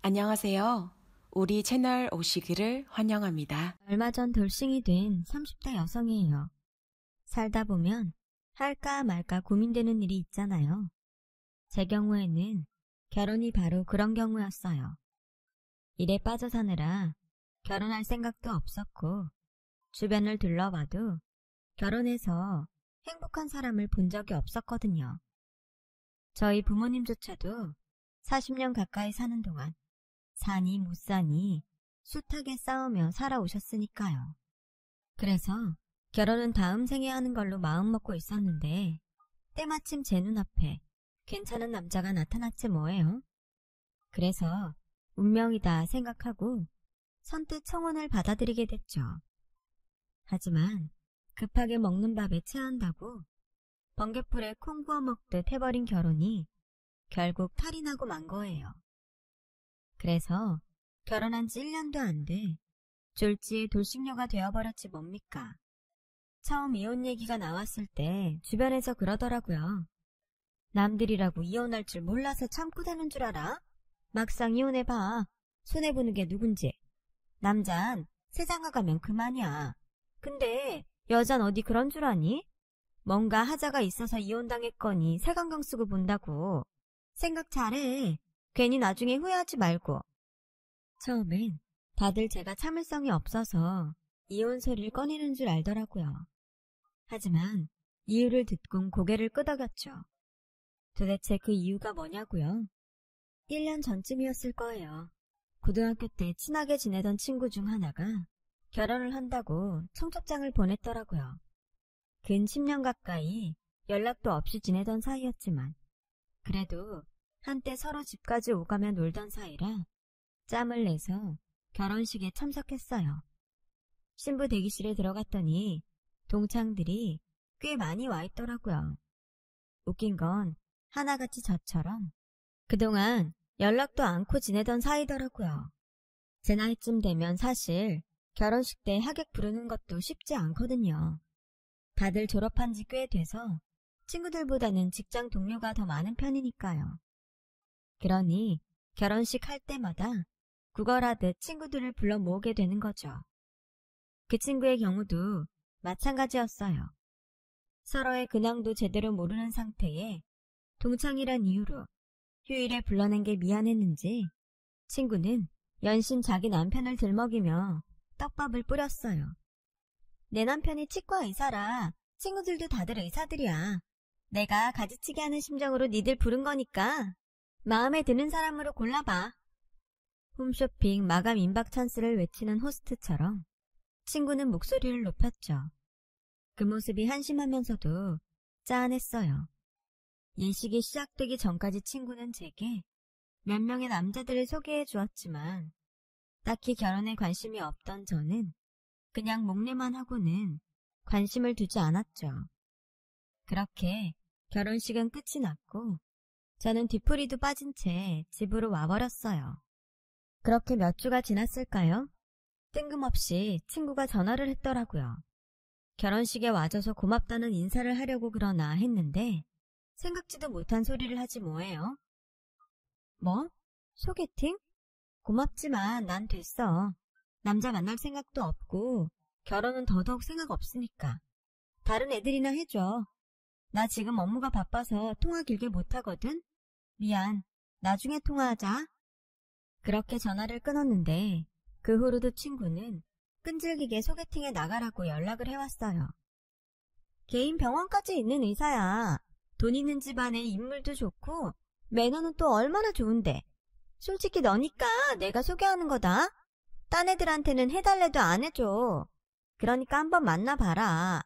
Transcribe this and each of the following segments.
안녕하세요. 우리 채널 오시기를 환영합니다. 얼마 전 돌싱이 된 30대 여성이에요. 살다 보면 할까 말까 고민되는 일이 있잖아요. 제 경우에는 결혼이 바로 그런 경우였어요. 일에 빠져 사느라 결혼할 생각도 없었고 주변을 둘러봐도 결혼해서 행복한 사람을 본 적이 없었거든요. 저희 부모님조차도 40년 가까이 사는 동안 사니 못 사니 숱하게 싸우며 살아오셨으니까요. 그래서 결혼은 다음 생에 하는 걸로 마음먹고 있었는데 때마침 제 눈앞에 괜찮은 남자가 나타났지 뭐예요. 그래서 운명이다 생각하고 선뜻 청혼을 받아들이게 됐죠. 하지만 급하게 먹는 밥에 체한다고 번갯불에 콩 구워 먹듯 해버린 결혼이 결국 탈이 나고 만 거예요. 그래서 결혼한 지 1년도 안 돼 졸지에 돌싱녀가 되어버렸지 뭡니까. 처음 이혼 얘기가 나왔을 때 주변에서 그러더라고요. 남들이라고 이혼할 줄 몰라서 참고 사는 줄 알아? 막상 이혼해봐. 손해보는 게 누군지. 남잔 세상아 가면 그만이야. 근데 여잔 어디 그런 줄 아니? 뭔가 하자가 있어서 이혼당했거니 색안경 쓰고 본다고. 생각 잘해. 괜히 나중에 후회하지 말고. 처음엔 다들 제가 참을성이 없어서 이혼 소리를 꺼내는 줄 알더라고요. 하지만 이유를 듣곤 고개를 끄덕였죠. 도대체 그 이유가 뭐냐고요? 1년 전쯤이었을 거예요. 고등학교 때 친하게 지내던 친구 중 하나가 결혼을 한다고 청첩장을 보냈더라고요. 근 10년 가까이 연락도 없이 지내던 사이였지만 그래도 한때 서로 집까지 오가며 놀던 사이라 짬을 내서 결혼식에 참석했어요. 신부 대기실에 들어갔더니 동창들이 꽤 많이 와 있더라고요. 웃긴 건 하나같이 저처럼 그동안 연락도 않고 지내던 사이더라고요. 제 나이쯤 되면 사실 결혼식 때 하객 부르는 것도 쉽지 않거든요. 다들 졸업한 지 꽤 돼서 친구들보다는 직장 동료가 더 많은 편이니까요. 그러니 결혼식 할 때마다 구걸하듯 친구들을 불러 모으게 되는 거죠. 그 친구의 경우도 마찬가지였어요. 서로의 근황도 제대로 모르는 상태에 동창이란 이유로 휴일에 불러낸 게 미안했는지 친구는 연신 자기 남편을 들먹이며 떡밥을 뿌렸어요. 내 남편이 치과 의사라. 친구들도 다들 의사들이야. 내가 가지치기 하는 심정으로 니들 부른 거니까 마음에 드는 사람으로 골라봐. 홈쇼핑 마감 임박 찬스를 외치는 호스트처럼 친구는 목소리를 높였죠. 그 모습이 한심하면서도 짠했어요. 예식이 시작되기 전까지 친구는 제게 몇 명의 남자들을 소개해 주었지만 딱히 결혼에 관심이 없던 저는 그냥 목례만 하고는 관심을 두지 않았죠. 그렇게 결혼식은 끝이 났고 저는 뒤풀이도 빠진 채 집으로 와버렸어요. 그렇게 몇 주가 지났을까요? 뜬금없이 친구가 전화를 했더라고요. 결혼식에 와줘서 고맙다는 인사를 하려고 그러나 했는데 생각지도 못한 소리를 하지 뭐예요. 뭐? 소개팅? 고맙지만 난 됐어. 남자 만날 생각도 없고 결혼은 더더욱 생각 없으니까. 다른 애들이나 해줘. 나 지금 업무가 바빠서 통화 길게 못하거든? 미안. 나중에 통화하자. 그렇게 전화를 끊었는데 그 후로도 친구는 끈질기게 소개팅에 나가라고 연락을 해왔어요. 개인 병원까지 있는 의사야. 돈 있는 집안에 인물도 좋고 매너는 또 얼마나 좋은데. 솔직히 너니까 내가 소개하는 거다. 딴 애들한테는 해달래도 안 해줘. 그러니까 한번 만나봐라.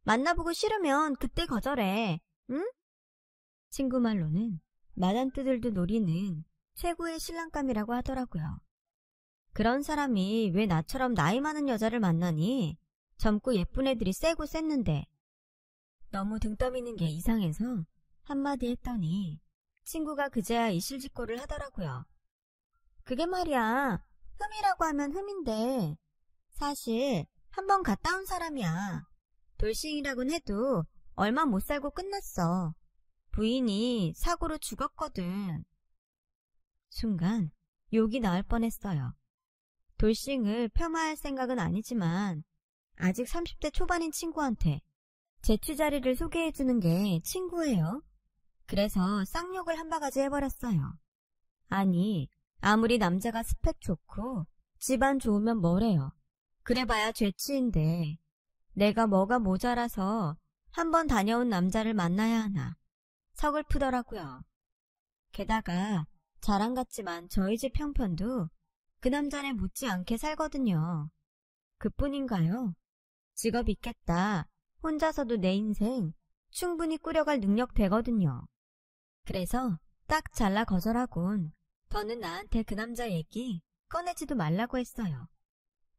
만나보고 싫으면 그때 거절해. 응? 친구 말로는 마단뜨들도 노리는 최고의 신랑감이라고 하더라고요. 그런 사람이 왜 나처럼 나이 많은 여자를 만나니? 젊고 예쁜 애들이 세고 셌는데. 너무 등 떠미는 게 이상해서 한마디 했더니 친구가 그제야 이실직고를 하더라고요. 그게 말이야. 흠이라고 하면 흠인데 사실 한번 갔다 온 사람이야. 돌싱이라곤 해도 얼마 못 살고 끝났어. 부인이 사고로 죽었거든. 순간 욕이 나올 뻔했어요. 돌싱을 폄하할 생각은 아니지만 아직 30대 초반인 친구한테 제 취자리를 소개해주는 게 친구예요. 그래서 쌍욕을 한 바가지 해버렸어요. 아니, 아무리 남자가 스펙 좋고 집안 좋으면 뭐래요. 그래봐야 죄치인데 내가 뭐가 모자라서 한번 다녀온 남자를 만나야 하나 서글프더라고요. 게다가 자랑 같지만 저희 집 형편도 그 남자네 못지않게 살거든요. 그뿐인가요? 직업 있겠다. 혼자서도 내 인생 충분히 꾸려갈 능력 되거든요. 그래서 딱 잘라 거절하곤 더는 나한테 그 남자 얘기 꺼내지도 말라고 했어요.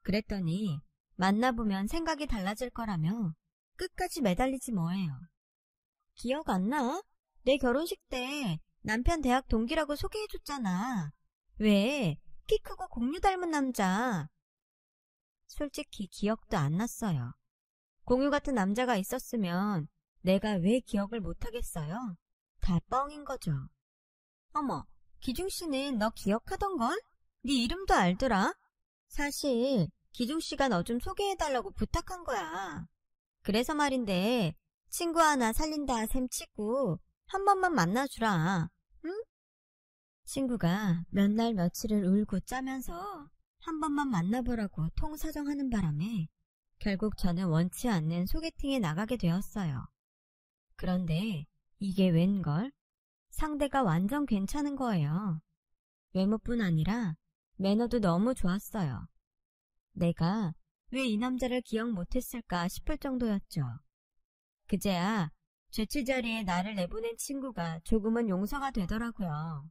그랬더니 만나보면 생각이 달라질 거라며 끝까지 매달리지 뭐예요. 기억 안 나? 내 결혼식 때 남편 대학 동기라고 소개해줬잖아. 왜? 키 크고 공유 닮은 남자. 솔직히 기억도 안 났어요. 공유 같은 남자가 있었으면 내가 왜 기억을 못하겠어요? 다 뻥인 거죠. 어머, 기중씨는 너 기억하던걸? 네 이름도 알더라? 사실 기중씨가 너 좀 소개해달라고 부탁한 거야. 그래서 말인데 친구 하나 살린다 셈 치고 한 번만 만나주라. 응? 친구가 몇 날 며칠을 울고 짜면서 한 번만 만나보라고 통사정하는 바람에 결국 저는 원치 않는 소개팅에 나가게 되었어요. 그런데 이게 웬걸? 상대가 완전 괜찮은 거예요. 외모뿐 아니라 매너도 너무 좋았어요. 내가 왜 이 남자를 기억 못했을까 싶을 정도였죠. 그제야 죄치 자리에 나를 내보낸 친구가 조금은 용서가 되더라고요.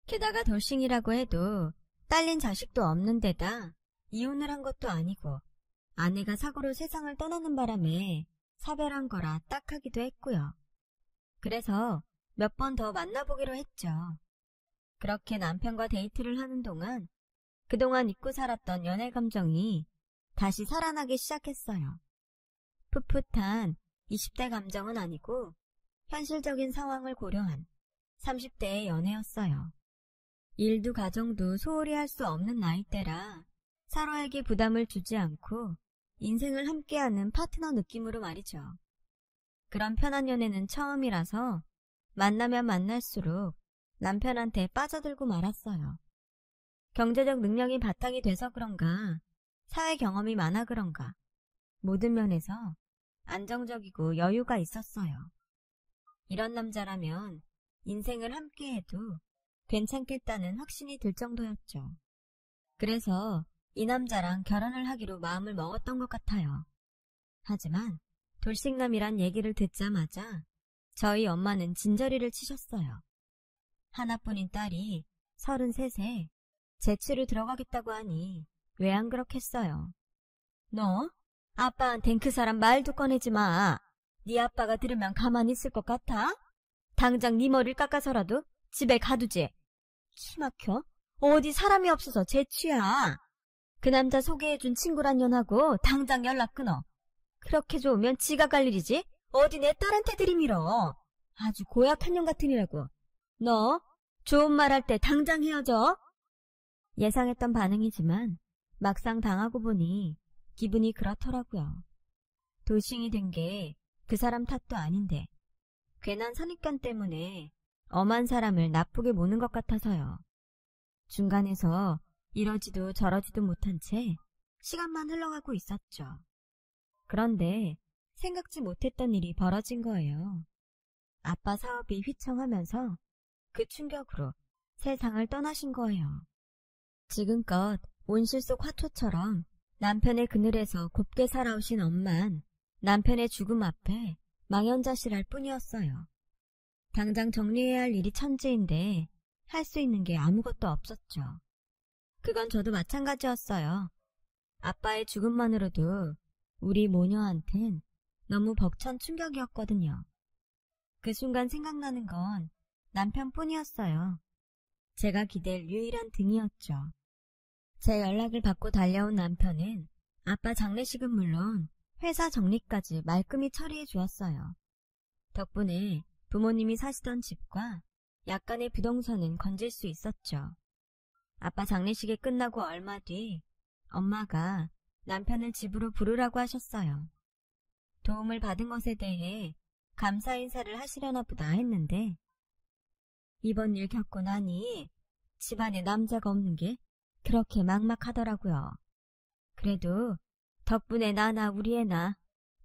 게다가 돌싱이라고 해도 딸린 자식도 없는 데다 이혼을 한 것도 아니고 아내가 사고로 세상을 떠나는 바람에 사별한 거라 딱하기도 했고요. 그래서 몇 번 더 만나보기로 했죠. 그렇게 남편과 데이트를 하는 동안 그동안 잊고 살았던 연애 감정이 다시 살아나기 시작했어요. 풋풋한 20대 감정은 아니고 현실적인 상황을 고려한 30대의 연애였어요. 일도 가정도 소홀히 할 수 없는 나이대라 서로에게 부담을 주지 않고 인생을 함께하는 파트너 느낌으로 말이죠. 그런 편한 연애는 처음이라서 만나면 만날수록 남편한테 빠져들고 말았어요. 경제적 능력이 바탕이 돼서 그런가, 사회 경험이 많아 그런가, 모든 면에서 안정적이고 여유가 있었어요. 이런 남자라면 인생을 함께해도 괜찮겠다는 확신이 들 정도였죠. 그래서 이 남자랑 결혼을 하기로 마음을 먹었던 것 같아요. 하지만 돌싱남이란 얘기를 듣자마자 저희 엄마는 진저리를 치셨어요. 하나뿐인 딸이 33세 재치로 들어가겠다고 하니 왜 안 그렇겠어요. 너 아빠한텐 그 사람 말도 꺼내지 마. 네 아빠가 들으면 가만히 있을 것 같아? 당장 네 머리를 깎아서라도 집에 가두지. 키막혀? 어디 사람이 없어서 재취야. 그 남자 소개해준 친구란 년하고 당장 연락 끊어. 그렇게 좋으면 지가 갈 일이지 어디 내 딸한테 들이밀어. 아주 고약한 년 같으니라고. 너 좋은 말 할 때 당장 헤어져. 예상했던 반응이지만 막상 당하고 보니 기분이 그렇더라고요. 돌싱이 된 게 그 사람 탓도 아닌데 괜한 선입견 때문에 엄한 사람을 나쁘게 보는 것 같아서요. 중간에서 이러지도 저러지도 못한 채 시간만 흘러가고 있었죠. 그런데 생각지 못했던 일이 벌어진 거예요. 아빠 사업이 휘청하면서 그 충격으로 세상을 떠나신 거예요. 지금껏 온실 속 화초처럼 남편의 그늘에서 곱게 살아오신 엄만 남편의 죽음 앞에 망연자실할 뿐이었어요. 당장 정리해야 할 일이 천지인데 할 수 있는 게 아무것도 없었죠. 그건 저도 마찬가지였어요. 아빠의 죽음만으로도 우리 모녀한텐 너무 벅찬 충격이었거든요. 그 순간 생각나는 건 남편뿐이었어요. 제가 기댈 유일한 등이었죠. 제 연락을 받고 달려온 남편은 아빠 장례식은 물론 회사 정리까지 말끔히 처리해 주었어요. 덕분에 부모님이 사시던 집과 약간의 부동산은 건질 수 있었죠. 아빠 장례식이 끝나고 얼마 뒤 엄마가 남편을 집으로 부르라고 하셨어요. 도움을 받은 것에 대해 감사 인사를 하시려나 보다 했는데 이번 일 겪고 나니 집안에 남자가 없는 게 그렇게 막막하더라고요. 그래도 덕분에 나나 우리 애나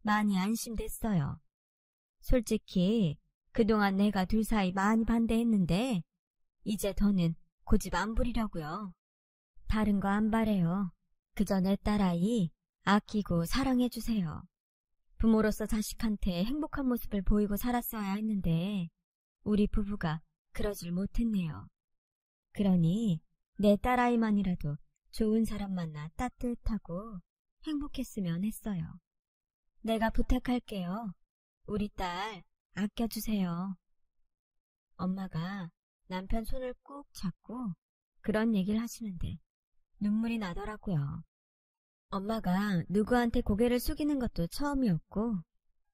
많이 안심됐어요. 솔직히 그동안 내가 둘 사이 많이 반대했는데 이제 더는 고집 안 부리려고요. 다른 거 안 바래요. 그저 내 딸아이 아끼고 사랑해주세요. 부모로서 자식한테 행복한 모습을 보이고 살았어야 했는데 우리 부부가 그러질 못했네요. 그러니 내 딸아이만이라도 좋은 사람 만나 따뜻하고 행복했으면 했어요. 내가 부탁할게요. 우리 딸 아껴주세요. 엄마가 남편 손을 꾹 잡고 그런 얘기를 하시는데 눈물이 나더라고요. 엄마가 누구한테 고개를 숙이는 것도 처음이었고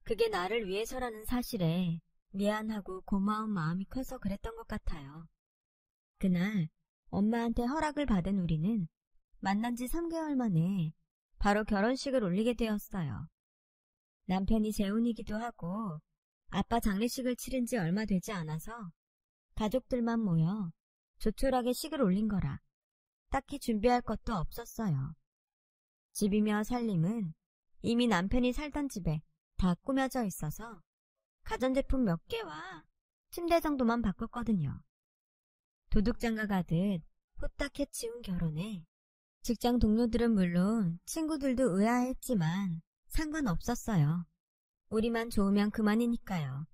그게 나를 위해서라는 사실에 미안하고 고마운 마음이 커서 그랬던 것 같아요. 그날 엄마한테 허락을 받은 우리는 만난 지 3개월 만에 바로 결혼식을 올리게 되었어요. 남편이 재혼이기도 하고 아빠 장례식을 치른 지 얼마 되지 않아서 가족들만 모여 조촐하게 식을 올린 거라 딱히 준비할 것도 없었어요. 집이며 살림은 이미 남편이 살던 집에 다 꾸며져 있어서 가전제품 몇 개와 침대 정도만 바꿨거든요. 도둑장가 가듯 후딱 해치운 결혼에 직장 동료들은 물론 친구들도 의아했지만 상관없었어요. 우리만 좋으면 그만이니까요.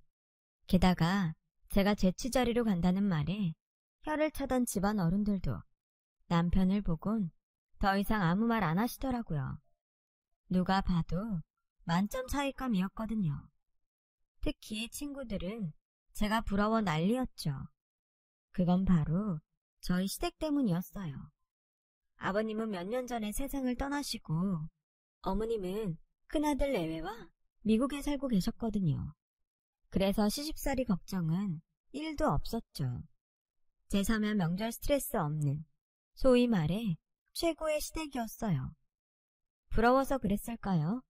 게다가 제가 재취자리로 간다는 말에 혀를 차던 집안 어른들도 남편을 보곤 더 이상 아무 말 안 하시더라고요. 누가 봐도 만점 차이감이었거든요. 특히 친구들은 제가 부러워 난리였죠. 그건 바로 저희 시댁 때문이었어요. 아버님은 몇 년 전에 세상을 떠나시고 어머님은 큰아들 내외와 미국에 살고 계셨거든요. 그래서 시집살이 걱정은 1도 없었죠. 제사며 명절 스트레스 없는 소위 말해 최고의 시댁이었어요. 부러워서 그랬을까요?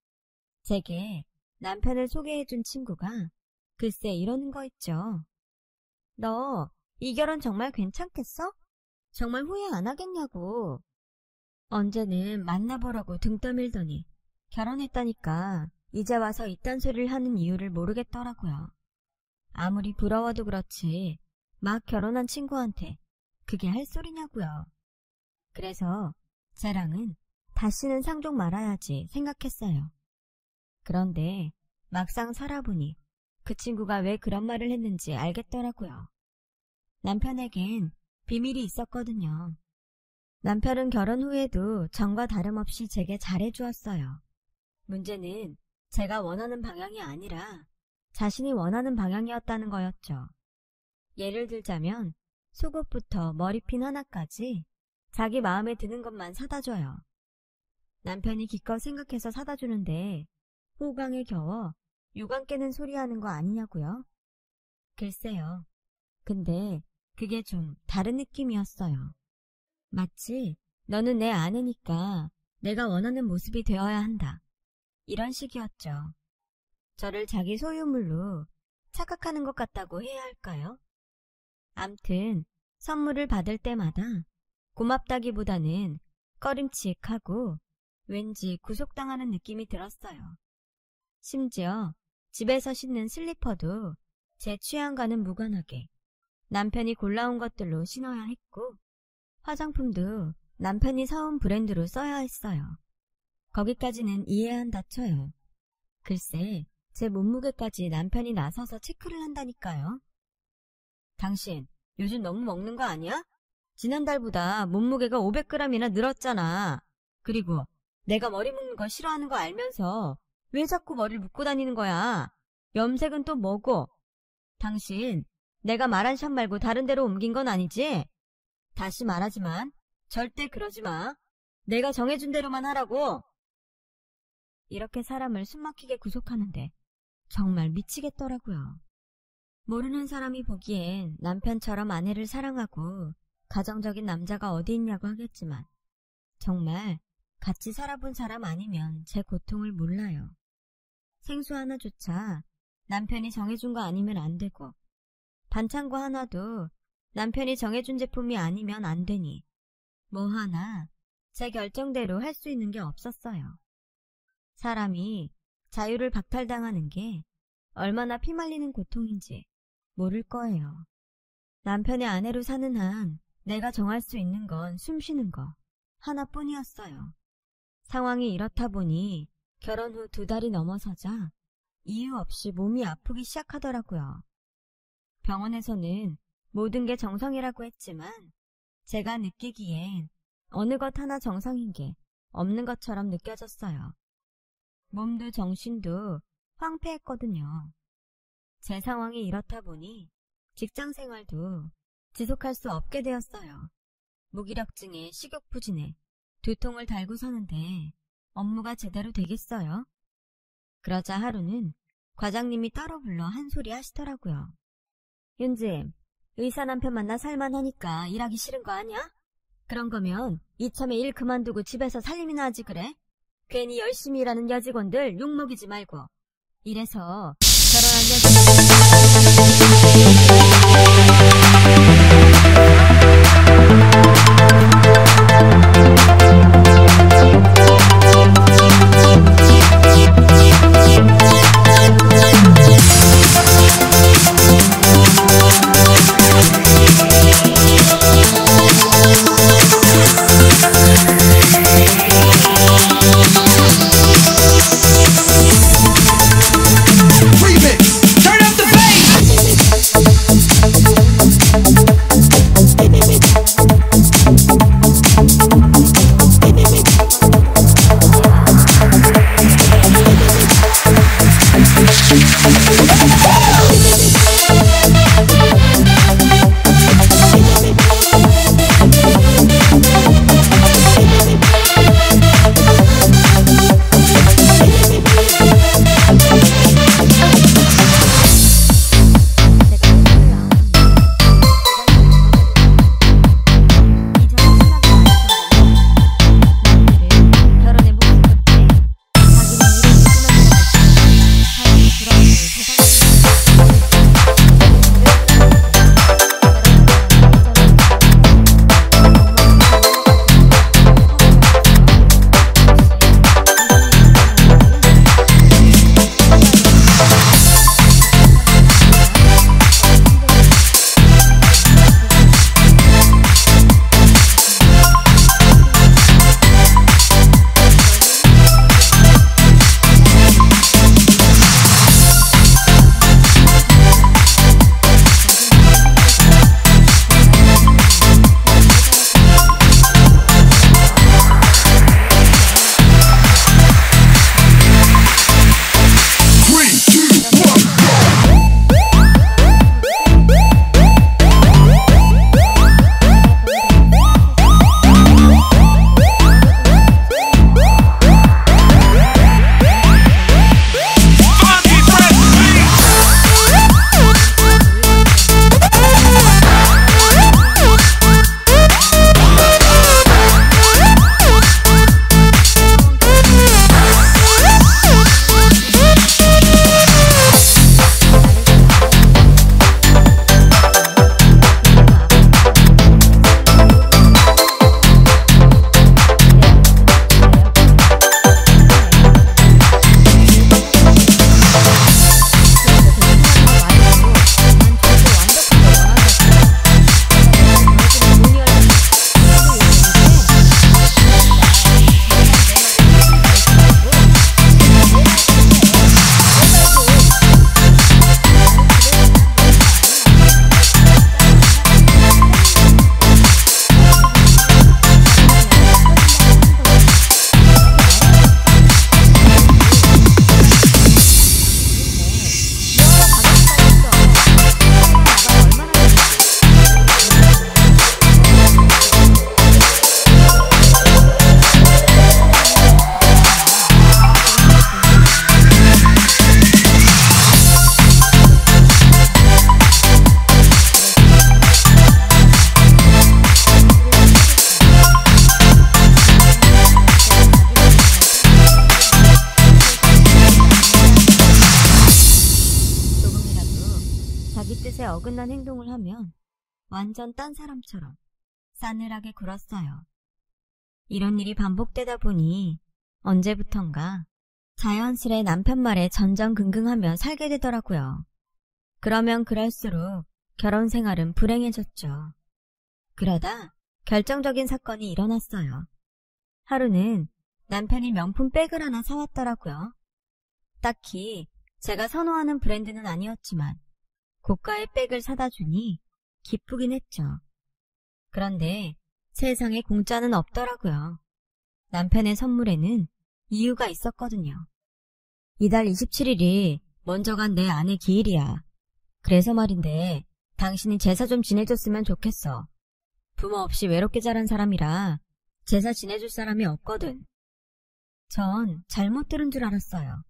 제게 남편을 소개해준 친구가 글쎄 이러는 거 있죠. 너 이 결혼 정말 괜찮겠어? 정말 후회 안 하겠냐고. 언제는 만나보라고 등 떠밀더니 결혼했다니까 이제 와서 이딴 소리를 하는 이유를 모르겠더라고요. 아무리 부러워도 그렇지 막 결혼한 친구한테 그게 할 소리냐고요. 그래서 쟤랑은 다시는 상종 말아야지 생각했어요. 그런데 막상 살아보니 그 친구가 왜 그런 말을 했는지 알겠더라고요. 남편에겐 비밀이 있었거든요. 남편은 결혼 후에도 전과 다름없이 제게 잘해주었어요. 문제는 제가 원하는 방향이 아니라 자신이 원하는 방향이었다는 거였죠. 예를 들자면 속옷부터 머리핀 하나까지 자기 마음에 드는 것만 사다 줘요. 남편이 기껏 생각해서 사다 주는데 호강에 겨워 유감 깨는 소리 하는 거 아니냐고요? 글쎄요. 근데 그게 좀 다른 느낌이었어요. 마치 너는 내 아내니까 내가 원하는 모습이 되어야 한다. 이런 식이었죠. 저를 자기 소유물로 착각하는 것 같다고 해야 할까요? 암튼 선물을 받을 때마다 고맙다기보다는 꺼림칙하고 왠지 구속당하는 느낌이 들었어요. 심지어 집에서 신는 슬리퍼도 제 취향과는 무관하게 남편이 골라온 것들로 신어야 했고 화장품도 남편이 사온 브랜드로 써야 했어요. 거기까지는 이해한다 쳐요. 글쎄 제 몸무게까지 남편이 나서서 체크를 한다니까요. 당신 요즘 너무 먹는 거 아니야? 지난달보다 몸무게가 500g이나 늘었잖아. 그리고 내가 머리 묶는 거 싫어하는 거 알면서 왜 자꾸 머리를 묶고 다니는 거야? 염색은 또 뭐고? 당신 내가 말한 샵 말고 다른 데로 옮긴 건 아니지? 다시 말하지만 절대 그러지 마. 내가 정해준 대로만 하라고. 이렇게 사람을 숨막히게 구속하는데 정말 미치겠더라고요. 모르는 사람이 보기엔 남편처럼 아내를 사랑하고 가정적인 남자가 어디 있냐고 하겠지만 정말 같이 살아본 사람 아니면 제 고통을 몰라요. 생수 하나조차 남편이 정해준 거 아니면 안 되고 반창고 하나도 남편이 정해준 제품이 아니면 안 되니 뭐 하나 제 결정대로 할 수 있는 게 없었어요. 사람이 자유를 박탈당하는 게 얼마나 피말리는 고통인지 모를 거예요. 남편의 아내로 사는 한 내가 정할 수 있는 건 숨쉬는 거 하나뿐이었어요. 상황이 이렇다 보니 결혼 후 2달이 넘어서자 이유 없이 몸이 아프기 시작하더라고요. 병원에서는 모든 게 정상이라고 했지만 제가 느끼기엔 어느 것 하나 정상인 게 없는 것처럼 느껴졌어요. 몸도 정신도 황폐했거든요. 제 상황이 이렇다 보니 직장 생활도 지속할 수 없게 되었어요. 무기력증에 식욕부진에 두통을 달고 사는데 업무가 제대로 되겠어요? 그러자 하루는 과장님이 따로 불러 한 소리 하시더라고요. 윤지, 의사 남편 만나 살만하니까 일하기 싫은 거 아니야? 그런 거면 이참에 일 그만두고 집에서 살림이나 하지 그래? 괜히 열심히 일하는 여직원들 욕먹이지 말고. 이래서 어긋난 행동을 하면 완전 딴 사람처럼 싸늘하게 굴었어요. 이런 일이 반복되다 보니 언제부턴가 자연스레 남편 말에 전전긍긍하며 살게 되더라고요. 그러면 그럴수록 결혼 생활은 불행해졌죠. 그러다 결정적인 사건이 일어났어요. 하루는 남편이 명품 백을 하나 사왔더라고요. 딱히 제가 선호하는 브랜드는 아니었지만 고가의 백을 사다 주니 기쁘긴 했죠. 그런데 세상에 공짜는 없더라고요. 남편의 선물에는 이유가 있었거든요. 이달 27일이 먼저 간 내 아내 기일이야. 그래서 말인데 당신이 제사 좀 지내줬으면 좋겠어. 부모 없이 외롭게 자란 사람이라 제사 지내줄 사람이 없거든. 전 잘못 들은 줄 알았어요.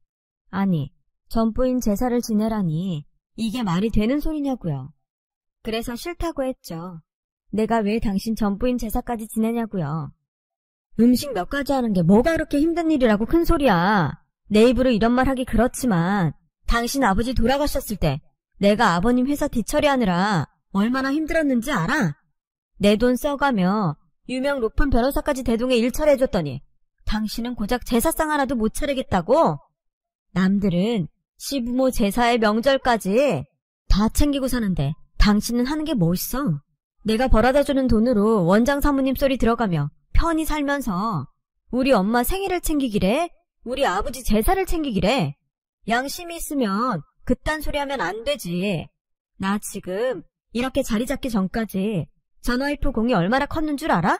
아니, 전부인 제사를 지내라니 이게 말이 되는 소리냐고요. 그래서 싫다고 했죠. 내가 왜 당신 전부인 제사까지 지내냐고요. 음식 몇 가지 하는 게 뭐가 그렇게 힘든 일이라고 큰 소리야. 내 입으로 이런 말 하기 그렇지만 당신 아버지 돌아가셨을 때 내가 아버님 회사 뒤처리하느라 얼마나 힘들었는지 알아? 내 돈 써가며 유명 높은 변호사까지 대동해 일 처리해줬더니 당신은 고작 제사상 하나도 못 차리겠다고? 남들은 시부모 제사의 명절까지 다 챙기고 사는데 당신은 하는 게 뭐 있어? 내가 벌어다주는 돈으로 원장 사모님 소리 들어가며 편히 살면서 우리 엄마 생일을 챙기기래? 우리 아버지 제사를 챙기기래? 양심이 있으면 그딴 소리 하면 안 되지. 나 지금 이렇게 자리 잡기 전까지 전화위프 공이 얼마나 컸는 줄 알아?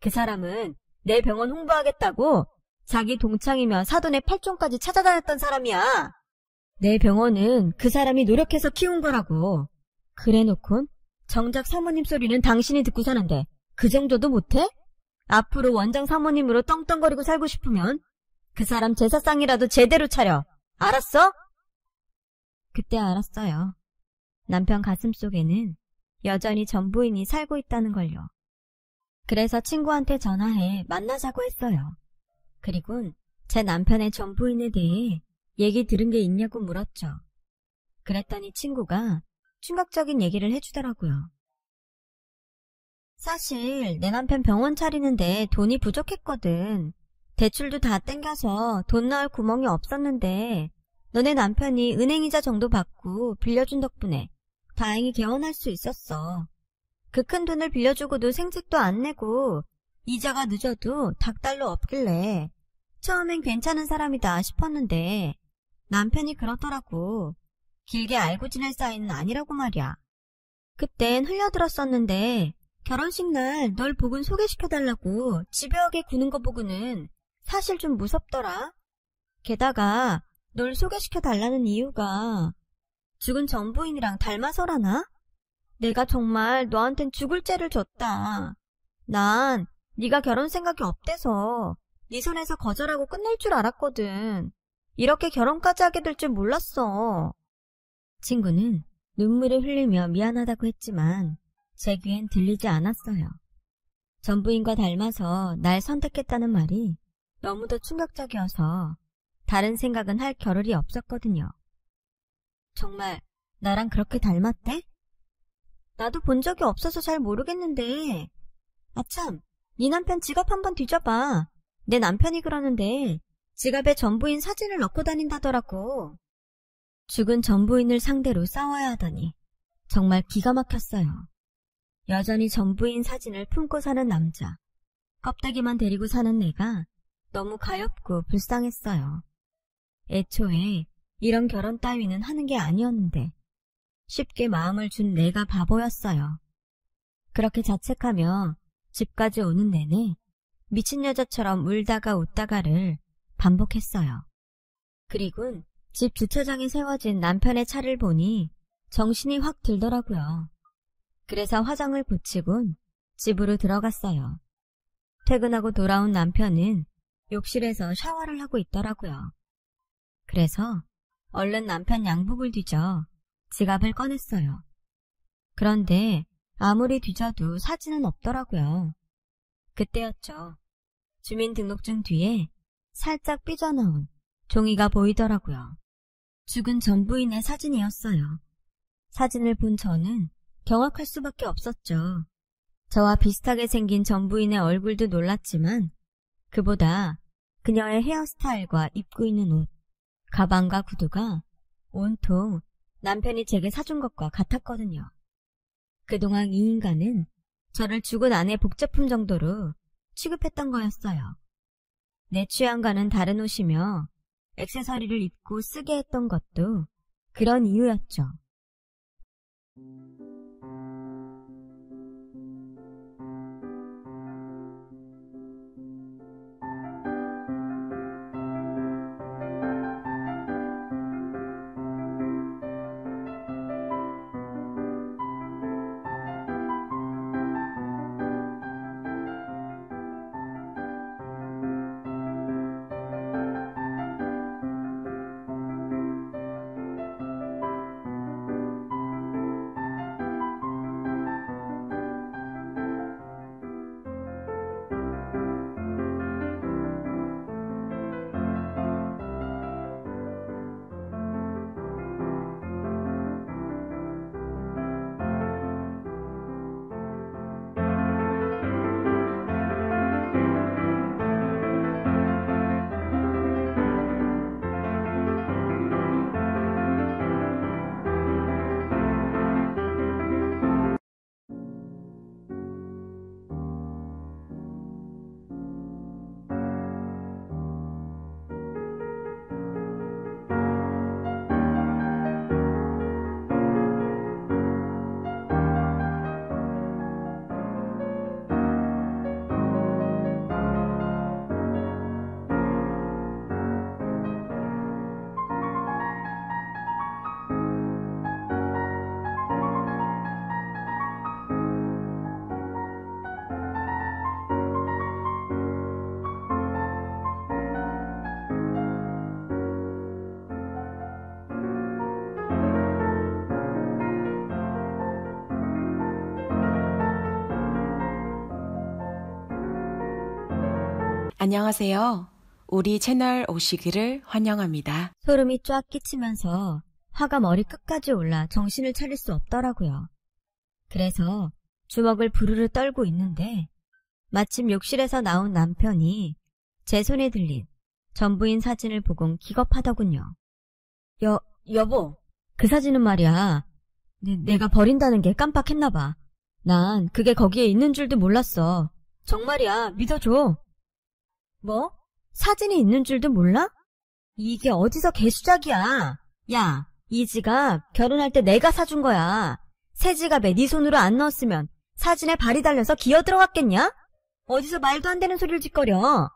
그 사람은 내 병원 홍보하겠다고 자기 동창이며 사돈의 팔촌까지 찾아다녔던 사람이야. 내 병원은 그 사람이 노력해서 키운 거라고. 그래놓곤 정작 사모님 소리는 당신이 듣고 사는데 그 정도도 못해? 앞으로 원장 사모님으로 떵떵거리고 살고 싶으면 그 사람 제사상이라도 제대로 차려. 알았어? 그때 알았어요. 남편 가슴속에는 여전히 전부인이 살고 있다는 걸요. 그래서 친구한테 전화해 만나자고 했어요. 그리곤 제 남편의 전부인에 대해 얘기 들은 게 있냐고 물었죠. 그랬더니 친구가 충격적인 얘기를 해주더라고요. 사실 내 남편 병원 차리는데 돈이 부족했거든. 대출도 다 땡겨서 돈 넣을 구멍이 없었는데 너네 남편이 은행이자 정도 받고 빌려준 덕분에 다행히 개원할 수 있었어. 그 큰 돈을 빌려주고도 생색도 안 내고 이자가 늦어도 닥달로 없길래 처음엔 괜찮은 사람이다 싶었는데 남편이 그러더라고. 길게 알고 지낼 사이는 아니라고 말이야. 그땐 흘려들었었는데 결혼식 날 널 복은 소개시켜달라고 집요하게 구는 거 보고는 사실 좀 무섭더라. 게다가 널 소개시켜달라는 이유가 죽은 전부인이랑 닮아서라나? 내가 정말 너한텐 죽을 죄를 졌다. 난 네가 결혼 생각이 없대서 네 손에서 거절하고 끝낼 줄 알았거든. 이렇게 결혼까지 하게 될 줄 몰랐어. 친구는 눈물을 흘리며 미안하다고 했지만 제 귀엔 들리지 않았어요. 전부인과 닮아서 날 선택했다는 말이 너무도 충격적이어서 다른 생각은 할 겨를이 없었거든요. 정말 나랑 그렇게 닮았대? 나도 본 적이 없어서 잘 모르겠는데. 아참, 네 남편 지갑 한번 뒤져봐. 내 남편이 그러는데 지갑에 전부인 사진을 넣고 다닌다더라고. 죽은 전부인을 상대로 싸워야 하다니 정말 기가 막혔어요. 여전히 전부인 사진을 품고 사는 남자, 껍데기만 데리고 사는 내가 너무 가엾고 불쌍했어요. 애초에 이런 결혼 따위는 하는 게 아니었는데 쉽게 마음을 준 내가 바보였어요. 그렇게 자책하며 집까지 오는 내내 미친 여자처럼 울다가 웃다가를 반복했어요. 그리곤 집 주차장에 세워진 남편의 차를 보니 정신이 확 들더라고요. 그래서 화장을 고치곤 집으로 들어갔어요. 퇴근하고 돌아온 남편은 욕실에서 샤워를 하고 있더라고요. 그래서 얼른 남편 양복을 뒤져 지갑을 꺼냈어요. 그런데 아무리 뒤져도 사진은 없더라고요. 그때였죠. 주민등록증 뒤에 살짝 삐져나온 종이가 보이더라고요. 죽은 전부인의 사진이었어요. 사진을 본 저는 경악할 수밖에 없었죠. 저와 비슷하게 생긴 전 부인의 얼굴도 놀랐지만 그보다 그녀의 헤어스타일과 입고 있는 옷, 가방과 구두가 온통 남편이 제게 사준 것과 같았거든요. 그동안 이 인간은 저를 죽은 아내 복제품 정도로 취급했던 거였어요. 내 취향과는 다른 옷이며 액세서리를 입고 쓰게 했던 것도 그런 이유였죠. 안녕하세요. 우리 채널 오시기를 환영합니다. 소름이 쫙 끼치면서 화가 머리 끝까지 올라 정신을 차릴 수 없더라고요. 그래서 주먹을 부르르 떨고 있는데 마침 욕실에서 나온 남편이 제 손에 들린 전부인 사진을 보곤 기겁하더군요. 여보, 그 사진은 말이야. 내가 버린다는 게 깜빡했나 봐. 난 그게 거기에 있는 줄도 몰랐어. 정말이야, 믿어줘. 뭐? 사진이 있는 줄도 몰라? 이게 어디서 개수작이야. 야, 이 지갑 결혼할 때 내가 사준 거야. 새 지갑에 네 손으로 안 넣었으면 사진에 발이 달려서 기어 들어갔겠냐? 어디서 말도 안 되는 소리를 짓거려.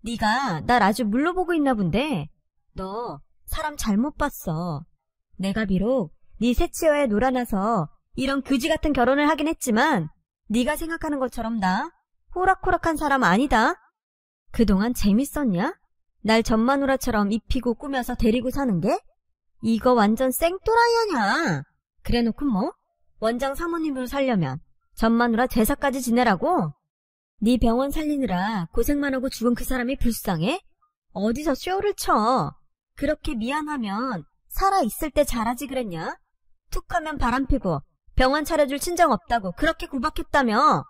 네가 날 아주 물로 보고 있나 본데. 너 사람 잘못 봤어. 내가 비록 네 새 치어에 놀아나서 이런 그지 같은 결혼을 하긴 했지만 네가 생각하는 것처럼 나 호락호락한 사람 아니다. 그동안 재밌었냐? 날 전마누라처럼 입히고 꾸며서 데리고 사는 게? 이거 완전 생또라이 아냐? 그래놓고 뭐? 원장 사모님으로 살려면 전마누라 제사까지 지내라고? 네 병원 살리느라 고생만 하고 죽은 그 사람이 불쌍해? 어디서 쇼를 쳐? 그렇게 미안하면 살아있을 때 잘하지 그랬냐? 툭하면 바람피고 병원 차려줄 친정 없다고 그렇게 구박했다며?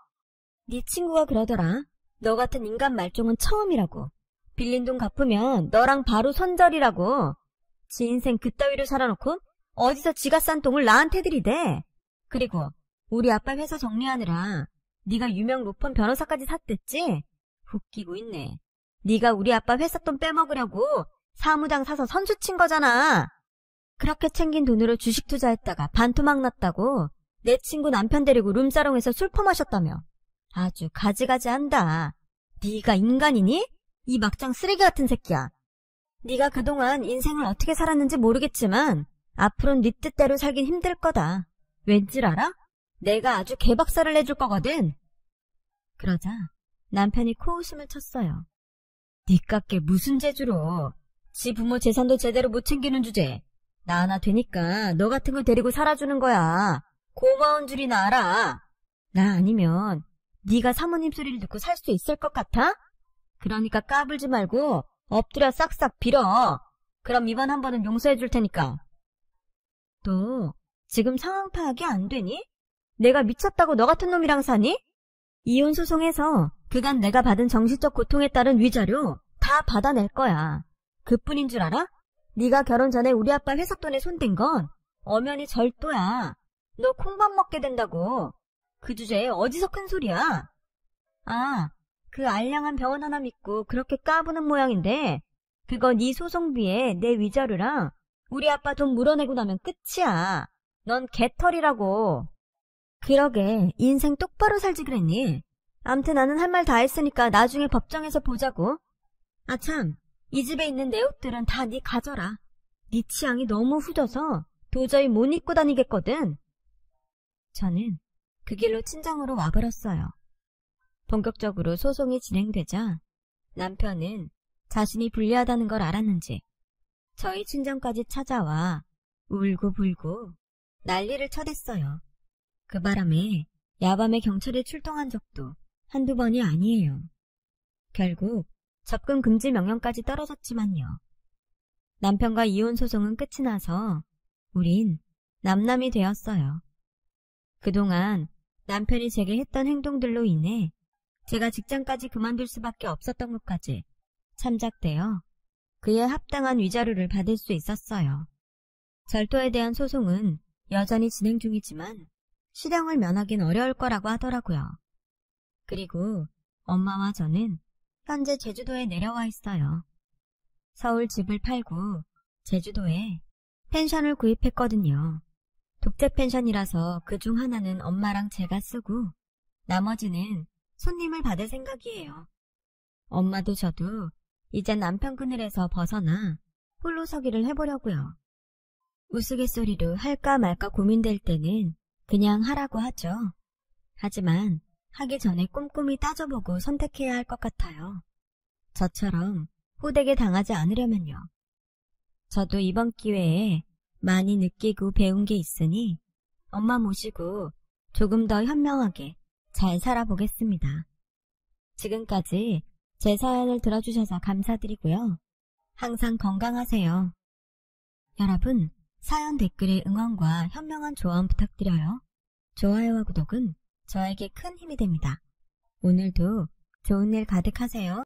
네 친구가 그러더라. 너 같은 인간 말종은 처음이라고. 빌린 돈 갚으면 너랑 바로 손절이라고. 지 인생 그따위로 살아놓고 어디서 지가 싼 똥을 나한테 들이대. 그리고 우리 아빠 회사 정리하느라 네가 유명 로펌 변호사까지 샀댔지? 웃기고 있네. 네가 우리 아빠 회사 돈 빼먹으려고 사무장 사서 선수 친 거잖아. 그렇게 챙긴 돈으로 주식 투자했다가 반토막 났다고 내 친구 남편 데리고 룸사롱에서 술 퍼마셨다며. 아주 가지가지한다. 네가 인간이니? 이 막장 쓰레기 같은 새끼야. 네가 그동안 인생을 어떻게 살았는지 모르겠지만 앞으로는 네 뜻대로 살긴 힘들 거다. 왠줄 알아? 내가 아주 개박살을 내줄 거거든. 그러자 남편이 코웃음을 쳤어요. 니깎게 무슨 재주로. 지 부모 재산도 제대로 못 챙기는 주제에 나 하나 되니까 너 같은 걸 데리고 살아주는 거야. 고마운 줄이나 알아. 나 아니면 네가 사모님 소리를 듣고 살 수 있을 것 같아? 그러니까 까불지 말고 엎드려 싹싹 빌어. 그럼 이번 한 번은 용서해 줄 테니까. 또 지금 상황 파악이 안 되니? 내가 미쳤다고 너 같은 놈이랑 사니? 이혼 소송에서 그간 내가 받은 정신적 고통에 따른 위자료 다 받아낼 거야. 그뿐인 줄 알아? 네가 결혼 전에 우리 아빠 회사 돈에 손댄 건 엄연히 절도야. 너 콩밥 먹게 된다고. 그 주제에 어디서 큰 소리야? 아, 그 알량한 병원 하나 믿고 그렇게 까부는 모양인데 그거 네 소송비에 내 위자료랑 우리 아빠 돈 물어내고 나면 끝이야. 넌 개털이라고. 그러게 인생 똑바로 살지 그랬니? 암튼 나는 할 말 다 했으니까 나중에 법정에서 보자고. 아 참, 이 집에 있는 내 옷들은 다 네 가져라. 네 취향이 너무 후져서 도저히 못 입고 다니겠거든. 저는 그 길로 친정으로 와버렸어요. 본격적으로 소송이 진행되자 남편은 자신이 불리하다는 걸 알았는지 저희 친정까지 찾아와 울고불고 난리를 쳐댔어요. 그 바람에 야밤에 경찰이 출동한 적도 한두 번이 아니에요. 결국 접근 금지 명령까지 떨어졌지만요. 남편과 이혼 소송은 끝이 나서 우린 남남이 되었어요. 그동안 남편이 제게 했던 행동들로 인해 제가 직장까지 그만둘 수밖에 없었던 것까지 참작되어 그에 합당한 위자료를 받을 수 있었어요. 절도에 대한 소송은 여전히 진행 중이지만 실형을 면하긴 어려울 거라고 하더라고요. 그리고 엄마와 저는 현재 제주도에 내려와 있어요. 서울 집을 팔고 제주도에 펜션을 구입했거든요. 독재 펜션이라서 그중 하나는 엄마랑 제가 쓰고 나머지는 손님을 받을 생각이에요. 엄마도 저도 이제 남편 그늘에서 벗어나 홀로 서기를 해보려고요. 우스갯소리로 할까 말까 고민될 때는 그냥 하라고 하죠. 하지만 하기 전에 꼼꼼히 따져보고 선택해야 할 것 같아요. 저처럼 호되게 당하지 않으려면요. 저도 이번 기회에 많이 느끼고 배운 게 있으니 엄마 모시고 조금 더 현명하게 잘 살아보겠습니다. 지금까지 제 사연을 들어주셔서 감사드리고요. 항상 건강하세요. 여러분, 사연 댓글에 응원과 현명한 조언 부탁드려요. 좋아요와 구독은 저에게 큰 힘이 됩니다. 오늘도 좋은 일 가득하세요.